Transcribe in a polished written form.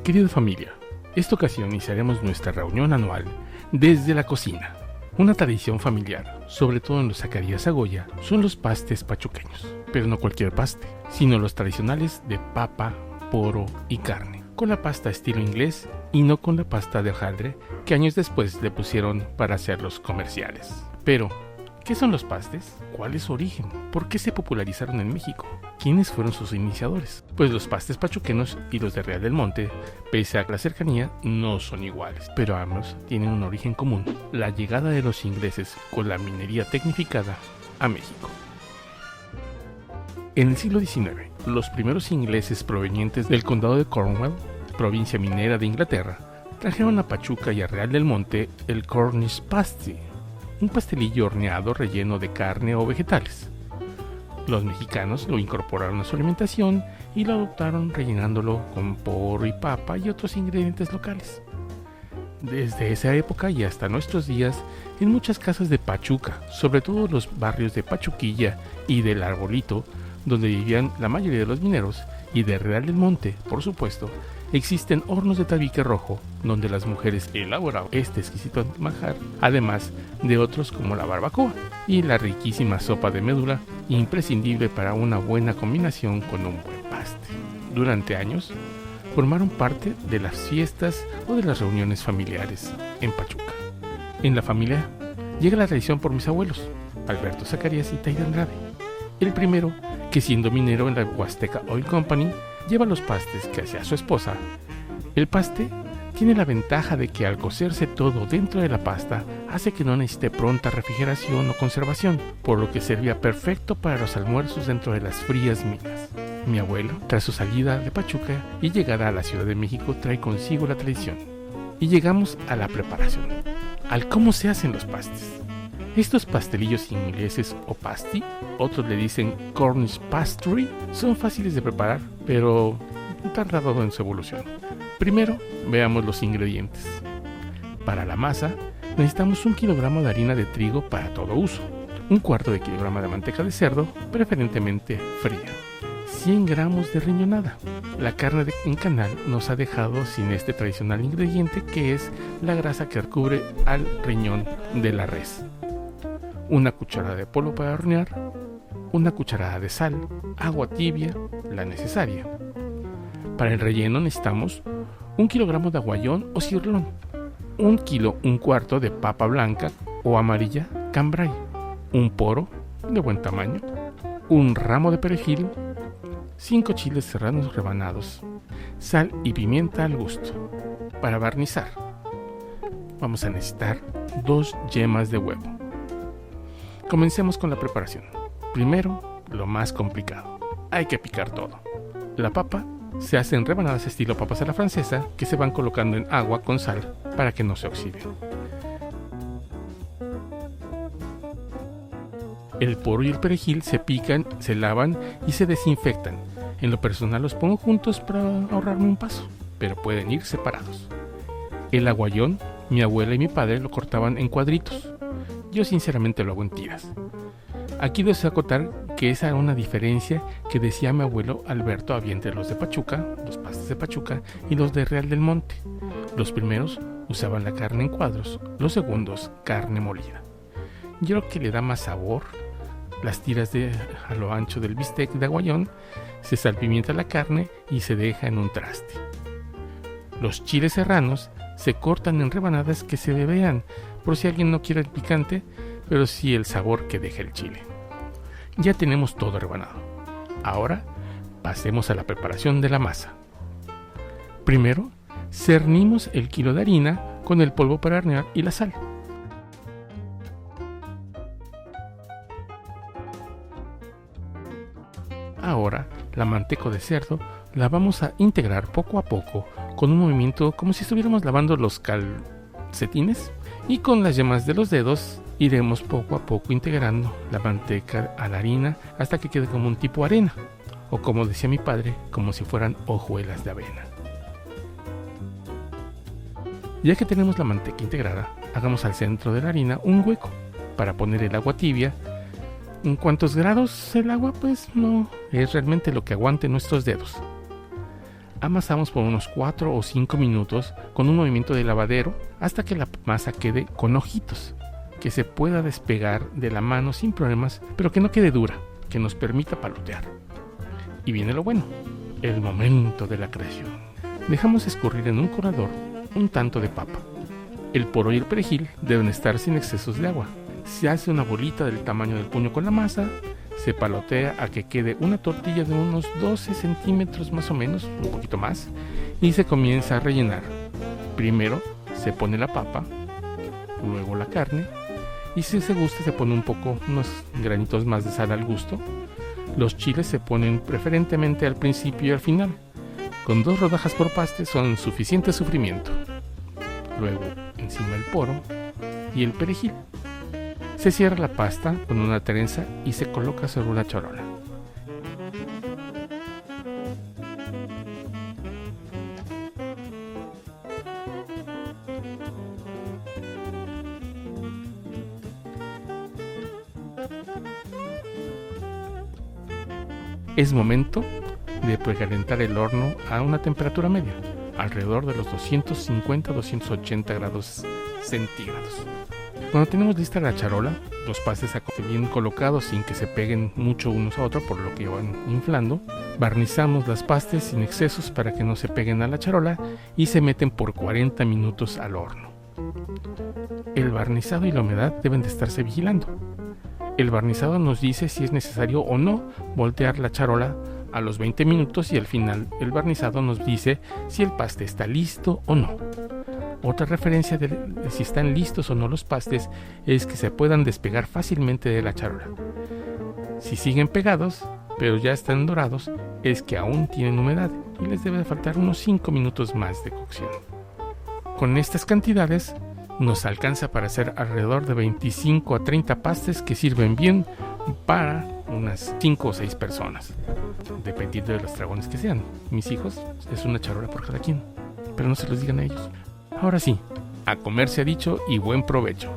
Querida familia, esta ocasión iniciaremos nuestra reunión anual desde la cocina. Una tradición familiar, sobre todo en los Zacarías Sagoya, son los pastes pachuqueños, pero no cualquier paste, sino los tradicionales de papa, poro y carne, con la pasta estilo inglés y no con la pasta de hojaldre que años después le pusieron para hacerlos comerciales. Pero, ¿qué son los pastes? ¿Cuál es su origen? ¿Por qué se popularizaron en México? ¿Quiénes fueron sus iniciadores? Pues los pastes pachuquenos y los de Real del Monte, pese a la cercanía, no son iguales, pero ambos tienen un origen común: la llegada de los ingleses con la minería tecnificada a México. En el siglo XIX, los primeros ingleses provenientes del condado de Cornwall, provincia minera de Inglaterra, trajeron a Pachuca y a Real del Monte el Cornish pasty, un pastelillo horneado relleno de carne o vegetales. Los mexicanos lo incorporaron a su alimentación y lo adoptaron rellenándolo con poro y papa y otros ingredientes locales. Desde esa época y hasta nuestros días, en muchas casas de Pachuca, sobre todo los barrios de Pachuquilla y del Arbolito, donde vivían la mayoría de los mineros, y de Real del Monte, por supuesto, existen hornos de tabique rojo donde las mujeres elaboraban este exquisito manjar, además de otros como la barbacoa y la riquísima sopa de médula, imprescindible para una buena combinación con un buen paste. Durante años formaron parte de las fiestas o de las reuniones familiares en Pachuca. En la familia llega la tradición por mis abuelos, Alberto Zacarías y Taida Andrade. El primero, que siendo minero en la Huasteca Oil Company, lleva los pastes que hacía su esposa. El paste tiene la ventaja de que al cocerse todo dentro de la pasta hace que no necesite pronta refrigeración o conservación, por lo que servía perfecto para los almuerzos dentro de las frías minas. Mi abuelo, tras su salida de Pachuca y llegada a la Ciudad de México, trae consigo la tradición. Y llegamos a la preparación, al cómo se hacen los pastes. Estos pastelillos ingleses o pasty, otros le dicen Cornish pastry, son fáciles de preparar, pero tardado en su evolución. Primero, veamos los ingredientes. Para la masa, necesitamos 1 kilogramo de harina de trigo para todo uso, 1/4 kilogramo de manteca de cerdo, preferentemente fría, 100 gramos de riñonada. La carne en canal nos ha dejado sin este tradicional ingrediente, que es la grasa que recubre al riñón de la res. 1 cucharada de polvo para hornear, 1 cucharada de sal, agua tibia, la necesaria. Para el relleno necesitamos 1 kilogramo de aguayón o cirlón, 1,25 kilos de papa blanca o amarilla cambray, 1 poro de buen tamaño, 1 ramo de perejil, 5 chiles serranos rebanados, sal y pimienta al gusto. Para barnizar, vamos a necesitar 2 yemas de huevo. Comencemos con la preparación. Primero, lo más complicado. Hay que picar todo. La papa se hace en rebanadas estilo papas a la francesa, que se van colocando en agua con sal para que no se oxiden. El poro y el perejil se pican, se lavan y se desinfectan. En lo personal los pongo juntos para ahorrarme un paso, pero pueden ir separados. El aguayón, mi abuela y mi padre lo cortaban en cuadritos. Yo sinceramente lo hago en tiras. Aquí deseo acotar que esa era una diferencia que decía mi abuelo Alberto había entre los de Pachuca, los pastes de Pachuca, y los de Real del Monte. Los primeros usaban la carne en cuadros, los segundos carne molida. Yo creo que le da más sabor. Las tiras a lo ancho del bistec de aguayón, se salpimienta la carne y se deja en un traste. Los chiles serranos se cortan en rebanadas que se vean, por si alguien no quiere el picante, pero sí el sabor que deja el chile. Ya tenemos todo rebanado. Ahora pasemos a la preparación de la masa. Primero, cernimos el kilo de harina con el polvo para hornear y la sal. Ahora, la manteca de cerdo la vamos a integrar poco a poco con un movimiento como si estuviéramos lavando los calcetines, y con las yemas de los dedos iremos poco a poco integrando la manteca a la harina hasta que quede como un tipo arena, o como decía mi padre, como si fueran hojuelas de avena. Ya que tenemos la manteca integrada, hagamos al centro de la harina un hueco para poner el agua tibia. ¿En cuántos grados el agua? Pues no es realmente lo que aguante nuestros dedos. Amasamos por unos 4 o 5 minutos con un movimiento de lavadero hasta que la masa quede con ojitos, que se pueda despegar de la mano sin problemas, pero que no quede dura, que nos permita palotear. Y viene lo bueno, el momento de la creación. Dejamos escurrir en un colador un tanto de papa. El poro y el perejil deben estar sin excesos de agua. Se hace una bolita del tamaño del puño con la masa, se palotea a que quede una tortilla de unos 12 centímetros más o menos, un poquito más, y se comienza a rellenar. Primero se pone la papa, luego la carne, y si se gusta se pone unos granitos más de sal al gusto. Los chiles se ponen preferentemente al principio y al final. Con 2 rodajas por paste son suficiente sufrimiento. Luego encima el poro y el perejil. Se cierra la pasta con una trenza y se coloca sobre una charola. Es momento de precalentar el horno a una temperatura media, alrededor de los 250-280 grados centígrados. Cuando tenemos lista la charola, los pastes bien colocados sin que se peguen mucho unos a otros, por lo que van inflando, barnizamos las pastes sin excesos para que no se peguen a la charola y se meten por 40 minutos al horno. El barnizado y la humedad deben de estarse vigilando. El barnizado nos dice si es necesario o no voltear la charola a los 20 minutos y al final el barnizado nos dice si el paste está listo o no. Otra referencia de si están listos o no los pastes es que se puedan despegar fácilmente de la charola. Si siguen pegados, pero ya están dorados, es que aún tienen humedad y les debe de faltar unos 5 minutos más de cocción. Con estas cantidades nos alcanza para hacer alrededor de 25 a 30 pastes que sirven bien para unas 5 o 6 personas, dependiendo de los dragones que sean. Mis hijos, es una charola por cada quien, pero no se los digan a ellos. Ahora sí, a comer se ha dicho y buen provecho.